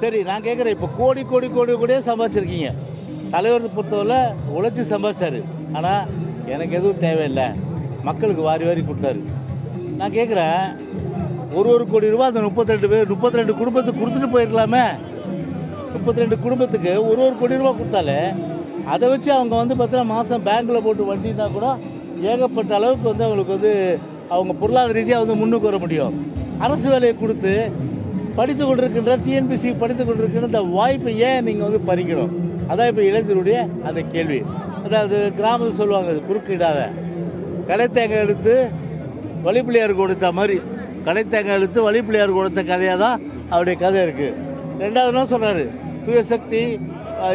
சரி, நான் கேட்குறேன், இப்போ கோடி கோடி கோடி கோடியே சம்பாதிச்சிருக்கீங்க. தலைவர் பொறுத்தவரை உழைச்சி சம்பாதிச்சாரு. ஆனால் எனக்கு எதுவும் தேவையில்லை, மக்களுக்கு வாரி வாரி கொடுத்தாரு. நான் கேட்குறேன், ஒரு கோடி ரூபா அந்த 32 குடும்பத்துக்கு கொடுத்துட்டு போயிருக்கலாமே. 32 குடும்பத்துக்கு ஒரு கோடி ரூபா கொடுத்தாலே அதை வச்சு அவங்க பார்த்தீங்கன்னா மாதம் பேங்க்கில் போட்டு வண்டினா கூட ஏகப்பட்ட அளவுக்கு அவங்களுக்கு அவங்க பொருளாதார ரீதியாக முன்னுக்கு வர முடியும். அரசு வேலையை கொடுத்து படித்து கொண்டிருக்கின்ற டிஎன்பிசி படித்து கொண்டிருக்கின்ற இந்த வாய்ப்பை ஏன் நீங்கள் பறிக்கணும்? அதான் இப்போ இளைஞருடைய அந்த கேள்வி. அதாவது கிராமத்தில் சொல்லுவாங்க, குறுக்கிடாத கடைத்தேங்காய் எடுத்து வழிப்பிள்ளையார் கொடுத்த மாதிரி, கடைத்தேங்காய் எடுத்து வழிப்பிள்ளையார் கொடுத்த கதையாக தான் அவருடைய கதை இருக்குது. ரெண்டாவது என்ன சொல்கிறாரு, தூய சக்தி,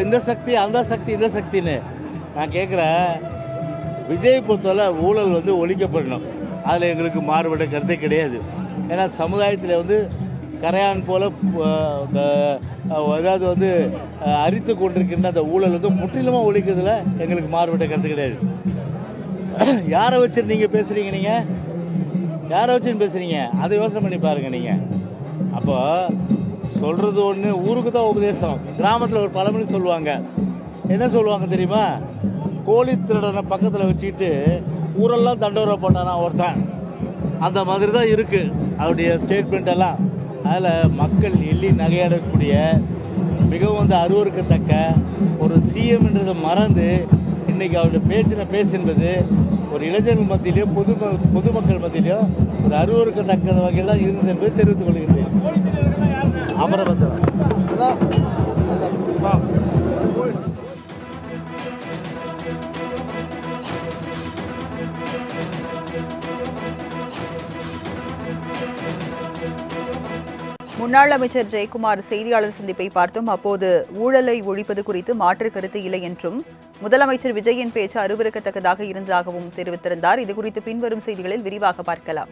இந்த சக்தி, அந்த சக்தி, இந்த சக்தின்னு. நான் கேட்குறேன், விஜய் பொறுத்தவரை ஊழல் ஒழிக்கப்படணும். அதில் எங்களுக்கு மாறுபட்ட கருத்தே கிடையாது. ஏன்னா சமுதாயத்தில் கரையான் போல ஏதாவது அரித்து கொண்டிருக்கின்ற அந்த ஊழல் முற்றிலுமாக ஒழிக்கிறதுல எங்களுக்கு மாறுபட்ட கருத்து கிடையாது. யாரை வச்சு நீங்கள் பேசுகிறீங்க? நீங்கள் யாரை வச்சுன்னு பேசுகிறீங்க? அதை யோசனை பண்ணி பாருங்கள். நீங்கள் அப்போ சொல்கிறது ஒன்று, ஊருக்கு தான் உபதேசம். கிராமத்தில் ஒரு பழமொழி சொல்லுவாங்க. என்ன சொல்லுவாங்க தெரியுமா? கோழி திருடனை பக்கத்தில் வச்சுக்கிட்டு ஊரெல்லாம் தண்டோரை போட்டானா ஒருத்தன். அந்த மாதிரி தான் இருக்குது அவருடைய ஸ்டேட்மெண்ட் எல்லாம். அதில் மக்கள் எள்ளி நகையாடக்கூடிய மிகவும் அருவருக்கத்தக்க ஒரு சிஎம்ன்றதை மறந்து இன்றைக்கி அவருடைய பேசுன்றது ஒரு இளைஞர்கள் மத்தியிலையோ பொதுமக்கள் மத்தியிலையோ ஒரு அருவருக்கத்தக்க வகையில் தான் இருந்தது என்பதை தெரிவித்துக் கொள்கிறேன். அமரபத்திரம் முன்னாள் அமைச்சர் ஜெயக்குமார் செய்தியாளர் சந்திப்பை பார்த்தோம். அப்போது ஊழலை ஒழிப்பது குறித்து மாற்று கருத்து இல்லை என்றும், முதலமைச்சர் விஜயின் பேச்சு அருவருக்கத்தக்கதாக இருந்ததாகவும் தெரிவித்திருந்தார். இதுகுறித்து பின்வரும் செய்திகளில் விரிவாக பார்க்கலாம்.